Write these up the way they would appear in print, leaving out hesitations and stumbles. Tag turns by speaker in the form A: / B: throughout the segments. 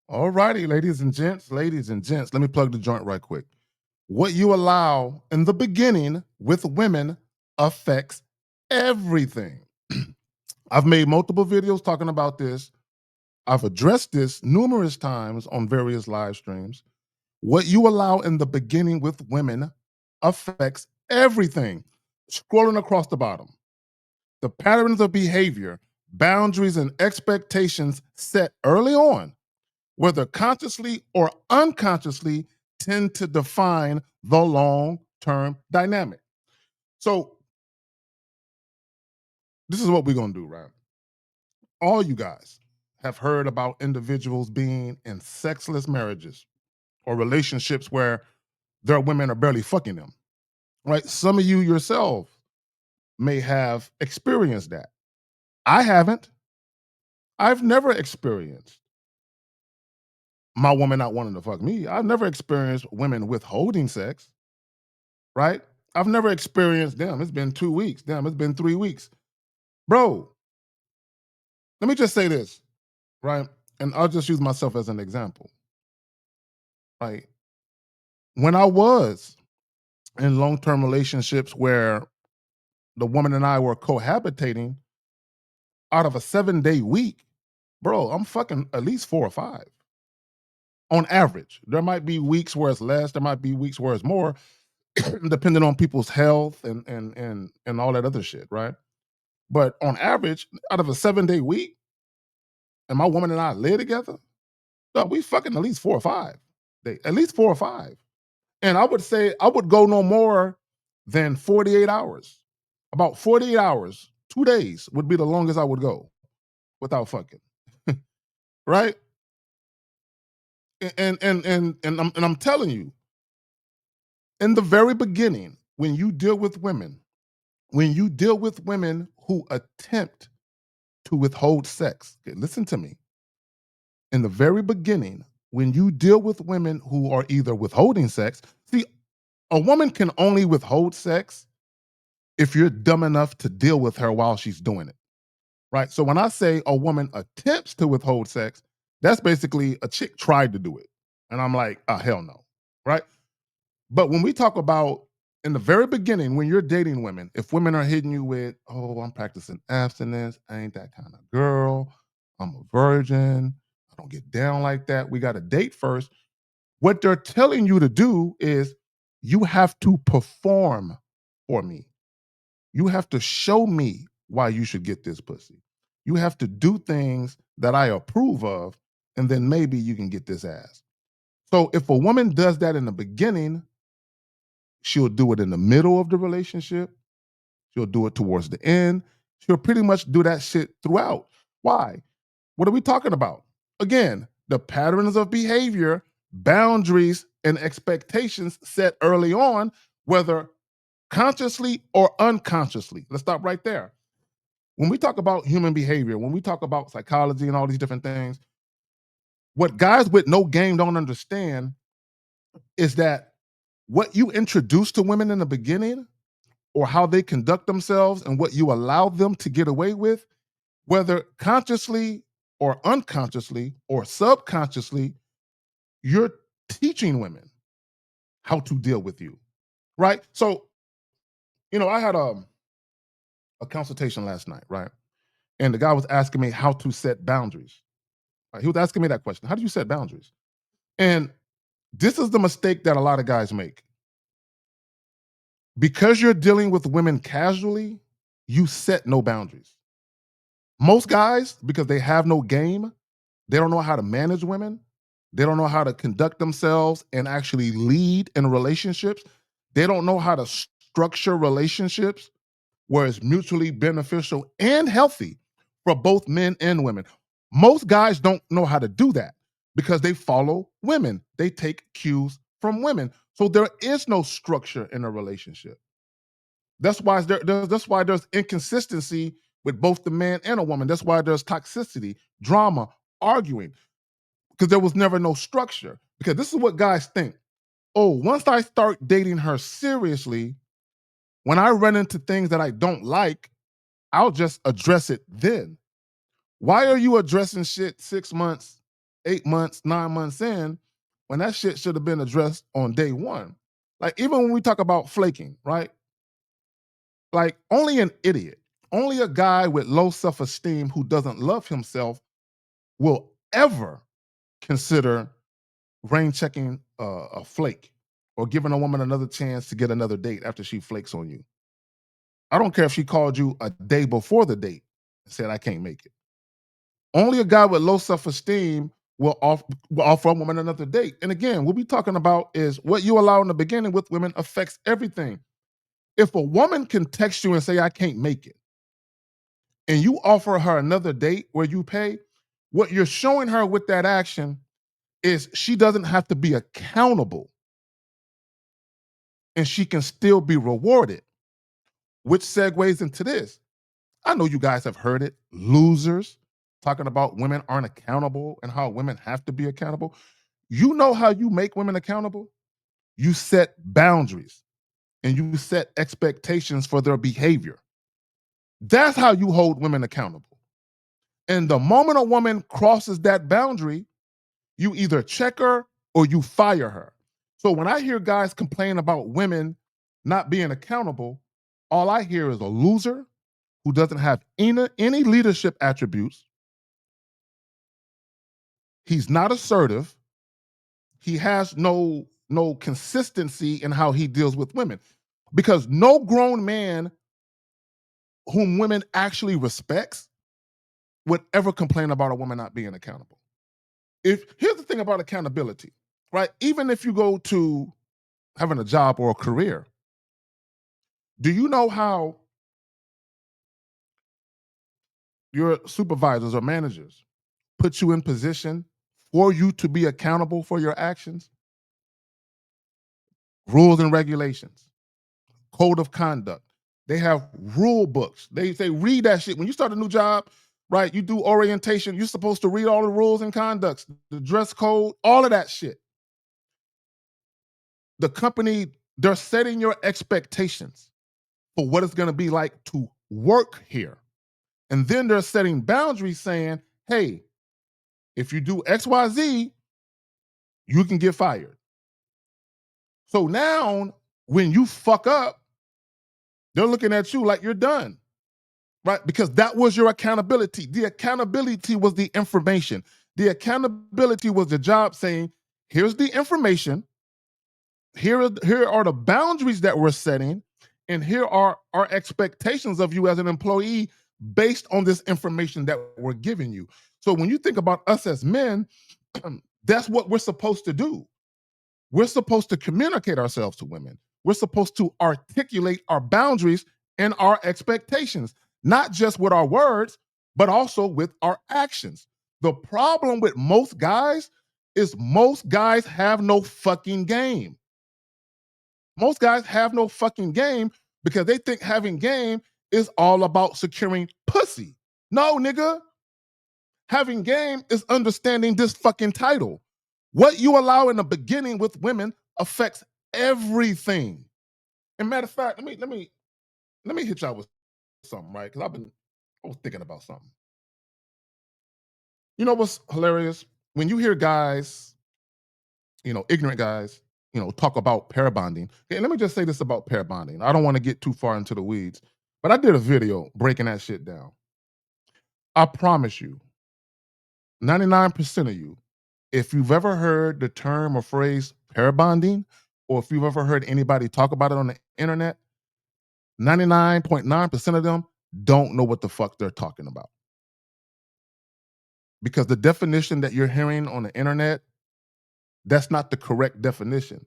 A: All righty, ladies and gents, let me plug the joint right quick. What you allow in the beginning with women affects everything. I've made multiple videos talking about this. I've addressed this numerous times on various live streams. What you allow in the beginning with women affects everything. Scrolling across the bottom, the patterns of behavior, boundaries, and expectations set early on, whether consciously or unconsciously, tend to define the long term dynamic. So, this is what we're going to do, right? All you guys have heard about individuals being in sexless marriages or relationships where their women are barely fucking them, right? Some of you yourself may have experienced that. I haven't. I've never experienced my woman not wanting to fuck me. I've never experienced women withholding sex, right? I've never experienced, damn, it's been 2 weeks. Damn, it's been 3 weeks. Bro, let me just say this, right? And I'll just use myself as an example. Right. When I was in long term relationships where the woman and I were cohabitating, out of a 7-day week, bro, I'm fucking at least 4 or 5 on average. There might be weeks where it's less, there might be weeks where it's more, depending on people's health and all that other shit, right? But on average, out of a 7-day week, and my woman and I live together, no, we fucking at least 4 or 5. At least 4 or 5. And I would say I would go no more than 48 hours. About 48 hours, 2 days would be the longest I would go without fucking. Right? And I'm telling you, in the very beginning, when you deal with women who attempt to withhold sex, okay, listen to me. In the very beginning, when you deal with women who are either withholding sex, see, a woman can only withhold sex if you're dumb enough to deal with her while she's doing it. Right? So when I say a woman attempts to withhold sex, that's basically a chick tried to do it. And I'm like, oh, hell no. Right? But when we talk about in the very beginning, when you're dating women, if women are hitting you with, oh, I'm practicing abstinence, I ain't that kind of girl, I'm a virgin, I don't get down like that, we got to date first. What they're telling you to do is you have to perform for me. You have to show me why you should get this pussy. You have to do things that I approve of, and then maybe you can get this ass. So if a woman does that in the beginning, she'll do it in the middle of the relationship. She'll do it towards the end. She'll pretty much do that shit throughout. Why? What are we talking about? Again, the patterns of behavior, boundaries, and expectations set early on, whether consciously or unconsciously. Let's stop right there. When we talk about human behavior, when we talk about psychology and all these different things, what guys with no game don't understand is that what you introduce to women in the beginning or how they conduct themselves and what you allow them to get away with, whether consciously or unconsciously or subconsciously, you're teaching women how to deal with you, right? So, I had a consultation last night, right? And the guy was asking me how to set boundaries. Right? He was asking me that question: how do you set boundaries? And this is the mistake that a lot of guys make. Because you're dealing with women casually, you set no boundaries. Most guys, because they have no game, they don't know how to manage women, they don't know how to conduct themselves and actually lead in relationships. They don't know how to structure relationships where it's mutually beneficial and healthy for both men and women. Most guys don't know how to do that because they follow women. They take cues from women. So there is no structure in a relationship. That's why there's inconsistency with both the man and a woman. That's why there's toxicity, drama, arguing, because there was never no structure. Because this is what guys think. Oh, once I start dating her seriously, when I run into things that I don't like, I'll just address it then. Why are you addressing shit 6 months, 8 months, 9 months in, when that shit should have been addressed on day one. Like, even when we talk about flaking, right? Like, only an idiot, only a guy with low self esteem who doesn't love himself will ever consider rain checking a flake or giving a woman another chance to get another date after she flakes on you. I don't care if she called you a day before the date and said, I can't make it. Only a guy with low self esteem will offer a woman another date. And again, what we're talking about is what you allow in the beginning with women affects everything. If a woman can text you and say, I can't make it, and you offer her another date where you pay, what you're showing her with that action is she doesn't have to be accountable and she can still be rewarded, which segues into this. I know you guys have heard it, losers talking about women aren't accountable and how women have to be accountable. You know how you make women accountable? You set boundaries and you set expectations for their behavior. That's how you hold women accountable. And the moment a woman crosses that boundary, you either check her or you fire her. So when I hear guys complain about women not being accountable, all I hear is a loser who doesn't have any leadership attributes. He's not assertive. He has no consistency in how he deals with women. Because no grown man whom women actually respects would ever complain about a woman not being accountable. If here's the thing about accountability, right? Even if you go to having a job or a career, do you know how your supervisors or managers put you in position for you to be accountable for your actions? Rules and regulations, code of conduct. They have rule books. They say read that shit. When you start a new job, right? You do orientation. You're supposed to read all the rules and conducts, the dress code, all of that shit. The company, they're setting your expectations for what it's going to be like to work here. And then they're setting boundaries saying, hey, if you do XYZ, you can get fired. So now when you fuck up, they're looking at you like you're done, right? Because that was your accountability. The accountability was the information. The accountability was the job saying, here's the information, here are the boundaries that we're setting, and here are our expectations of you as an employee based on this information that we're giving you. So when you think about us as men, that's what we're supposed to do. We're supposed to communicate ourselves to women. We're supposed to articulate our boundaries and our expectations, not just with our words, but also with our actions. The problem with most guys is most guys have no fucking game. Most guys have no fucking game because they think having game is all about securing pussy. No, nigga. Having game is understanding this fucking title. What you allow in the beginning with women affects everything. And matter of fact, let me hit y'all with something, right? Because I was thinking about something. You know what's hilarious? When you hear guys, ignorant guys, talk about pair bonding. Okay, let me just say this about pair bonding. I don't want to get too far into the weeds, but I did a video breaking that shit down. I promise you, 99% of you, if you've ever heard the term or phrase pair bonding, or if you've ever heard anybody talk about it on the internet, 99.9% of them don't know what the fuck they're talking about. Because the definition that you're hearing on the internet, that's not the correct definition.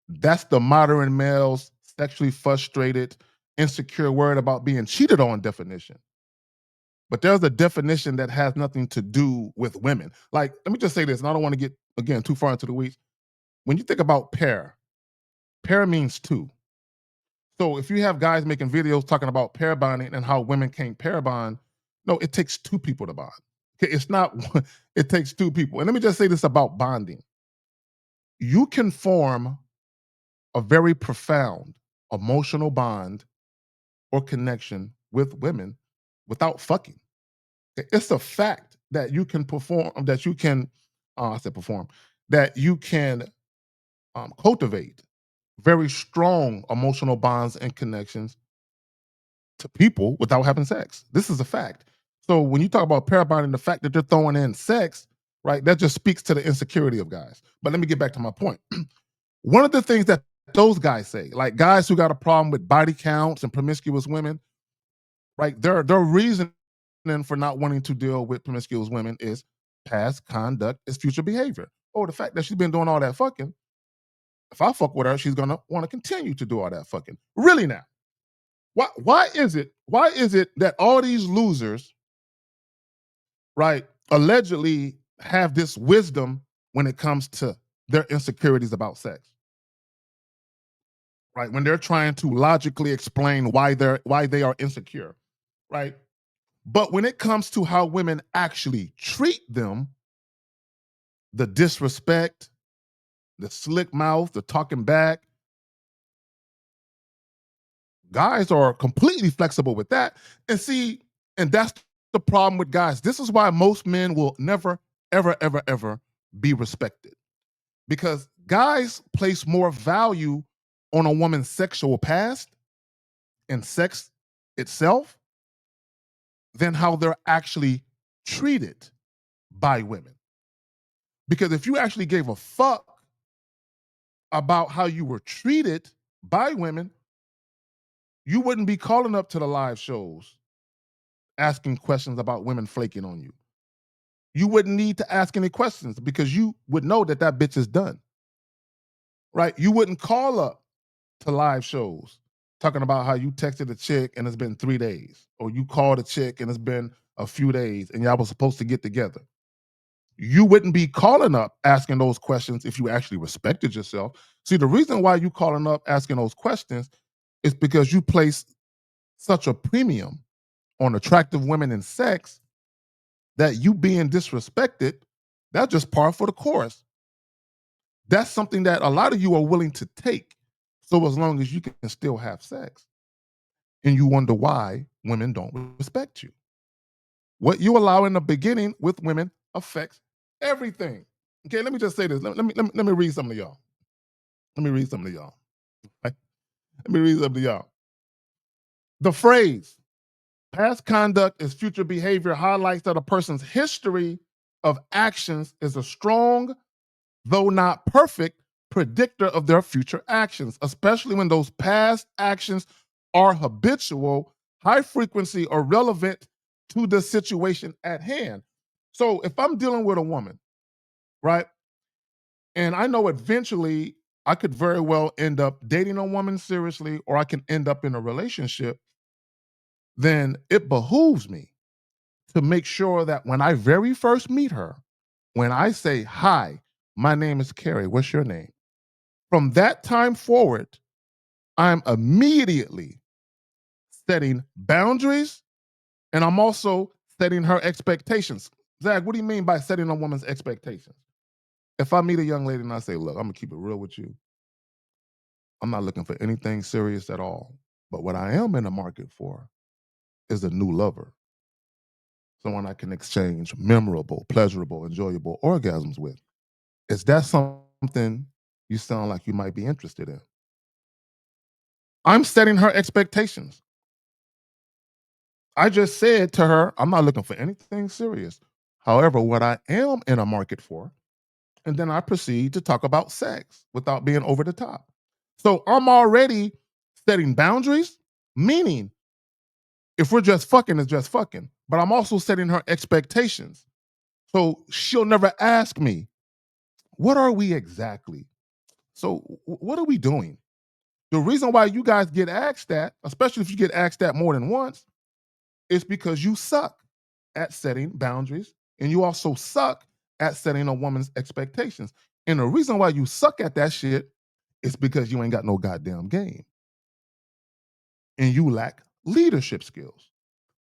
A: That's the modern male's sexually frustrated, insecure word about being cheated on definition. But there's a definition that has nothing to do with women. Like, let me just say this, and I don't want to get, again, too far into the weeds. When you think about pair means two. So if you have guys making videos talking about pair bonding and how women can't pair bond, no, it takes two people to bond. Okay, it's not one, it takes two people. And let me just say this about bonding. You can form a very profound emotional bond or connection with women without fucking. Okay, it's a fact that you can perform, that you can I said perform, that you can cultivate very strong emotional bonds and connections to people without having sex. This is a fact. So when you talk about pair bonding, the fact that they're throwing in sex, right, that just speaks to the insecurity of guys. But let me get back to my point. One of the things that those guys say, like guys who got a problem with body counts and promiscuous women, right? Their reasoning for not wanting to deal with promiscuous women is past conduct is future behavior. Oh, the fact that she's been doing all that fucking, if I fuck with her, she's gonna want to continue to do all that fucking. Really now. Why is it that all these losers, right, allegedly have this wisdom when it comes to their insecurities about sex? Right? When they're trying to logically explain why they are insecure, right? But when it comes to how women actually treat them, the disrespect, the slick mouth, the talking back, guys are completely flexible with that. And see, and that's the problem with guys. This is why most men will never, ever, ever, ever be respected. Because guys place more value on a woman's sexual past and sex itself than how they're actually treated by women. Because if you actually gave a fuck about how you were treated by women, you wouldn't be calling up to the live shows asking questions about women flaking on you. You wouldn't need to ask any questions because you would know that that bitch is done, right? You wouldn't call up to live shows talking about how you texted a chick and it's been 3 days, or you called a chick and it's been a few days and y'all was supposed to get together. You wouldn't be calling up asking those questions if you actually respected yourself. See, the reason why you calling up asking those questions is because you place such a premium on attractive women and sex that you being disrespected, that's just par for the course. That's something that a lot of you are willing to take. So as long as you can still have sex. And you wonder why women don't respect you. What you allow in the beginning with women affects everything. Okay, let me just say this. Let me read something to y'all. Let me read something to y'all. Right? Let me read something to y'all. The phrase past conduct is future behavior highlights that a person's history of actions is a strong, though not perfect, predictor of their future actions, especially when those past actions are habitual, high frequency, or relevant to the situation at hand. So if I'm dealing with a woman, right, and I know eventually I could very well end up dating a woman seriously, or I can end up in a relationship, then it behooves me to make sure that when I very first meet her, when I say, "Hi, my name is Carrie, what's your name?" From that time forward, I'm immediately setting boundaries and I'm also setting her expectations. Zach, what do you mean by setting a woman's expectations? If I meet a young lady and I say, "Look, I'm gonna keep it real with you. I'm not looking for anything serious at all. But what I am in the market for is a new lover, someone I can exchange memorable, pleasurable, enjoyable orgasms with." Is that something you sound like you might be interested in? I'm setting her expectations. I just said to her, I'm not looking for anything serious. However, what I am in a market for, and then I proceed to talk about sex without being over the top. So I'm already setting boundaries, meaning if we're just fucking, it's just fucking. But I'm also setting her expectations. So she'll never ask me, what are we exactly? So what are we doing? The reason why you guys get asked that, especially if you get asked that more than once, is because you suck at setting boundaries and you also suck at setting a woman's expectations. And the reason why you suck at that shit is because you ain't got no goddamn game and you lack leadership skills.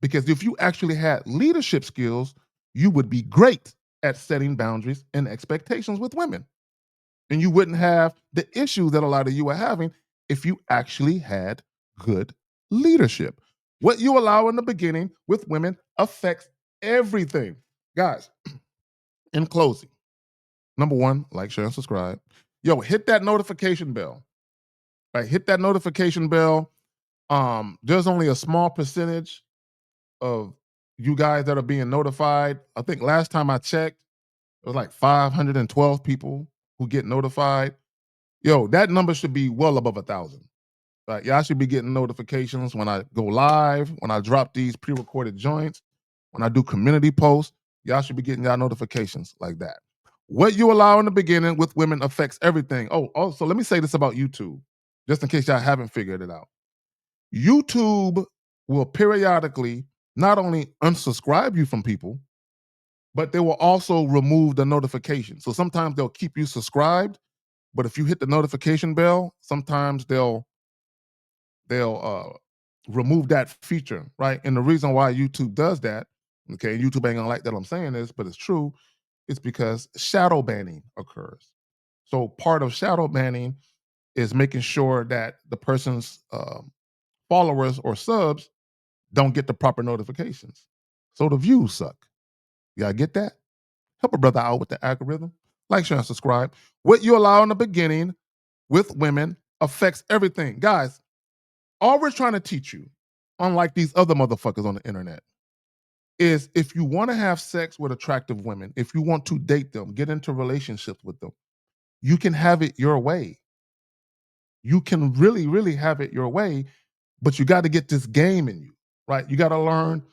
A: Because if you actually had leadership skills, you would be great at setting boundaries and expectations with women. And you wouldn't have the issues that a lot of you are having if you actually had good leadership. What you allow in the beginning with women affects everything. Guys, in closing, Number one, like, share, and subscribe. Yo, hit that notification bell. Right, hit that notification bell. There's only a small percentage of you guys that are being notified. I think last time I checked, it was like 512 people who get notified. Yo, that number should be well above 1,000. Right, y'all should be getting notifications when I go live, when I drop these pre-recorded joints, when I do community posts. Y'all should be getting y'all notifications like that. What you allow in the beginning with women affects everything. Oh, also, let me say this about YouTube, just in case y'all haven't figured it out. YouTube will periodically not only unsubscribe you from people, but they will also remove the notification. So sometimes they'll keep you subscribed, but if you hit the notification bell, sometimes they'll remove that feature, right? And the reason why YouTube does that, okay, YouTube ain't gonna like that I'm saying this, but it's true, it's because shadow banning occurs. So part of shadow banning is making sure that the person's followers or subs don't get the proper notifications. So the views suck. Y'all get that? Help a brother out with the algorithm. Like, share, and subscribe. What you allow in the beginning with women affects everything. Guys, all we're trying to teach you, unlike these other motherfuckers on the internet, is if you want to have sex with attractive women, if you want to date them, get into relationships with them, you can have it your way. You can really, really have it your way, but you got to get this game in you, right? You got to learn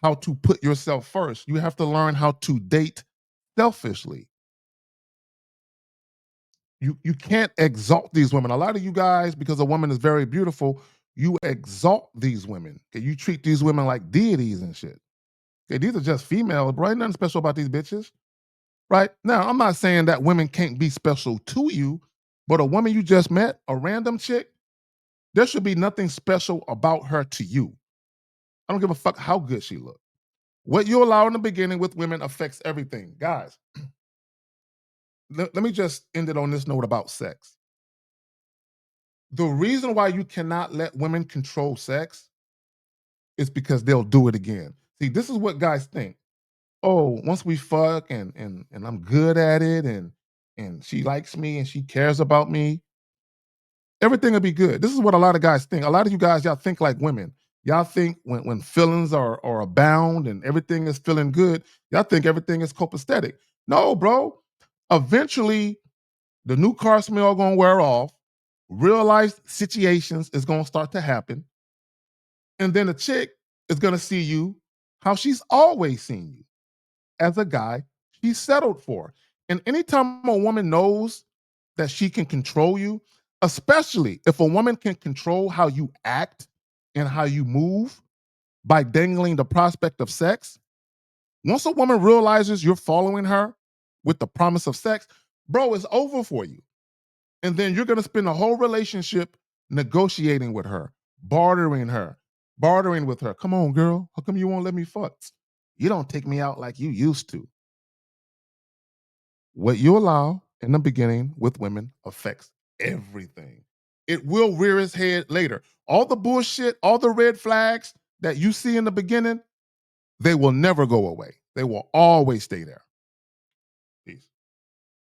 A: how to put yourself first. You have to learn how to date selfishly. You can't exalt these women. A lot of you guys, because a woman is very beautiful, you exalt these women. Okay, you treat these women like deities and shit. Okay, these are just females, bro. Ain't nothing special about these bitches. Right? Now, I'm not saying that women can't be special to you, but a woman you just met, a random chick, there should be nothing special about her to you. I don't give a fuck how good she looks. What you allow in the beginning with women affects everything. Guys, let me just end it on this note about sex. The reason why you cannot let women control sex is because they'll do it again. See, this is what guys think. Oh, once we fuck and I'm good at it and she likes me and she cares about me, everything will be good. This is what a lot of guys think. A lot of you guys, y'all think like women. Y'all think when feelings are abound and everything is feeling good, y'all think everything is copacetic. No, bro. Eventually, the new car smell gonna wear off. Real life situations is gonna start to happen, and then the chick is gonna see you how she's always seen you as a guy she's settled for. And anytime a woman knows that she can control you, especially if a woman can control how you act and how you move by dangling the prospect of sex, once a woman realizes you're following her with the promise of sex, bro, it's over for you. And then you're going to spend a whole relationship negotiating with her, bartering her, bartering with her. Come on, girl. How come you won't let me fuck? You don't take me out like you used to. What you allow in the beginning with women affects everything. It will rear its head later. All the bullshit, all the red flags that you see in the beginning, they will never go away. They will always stay there.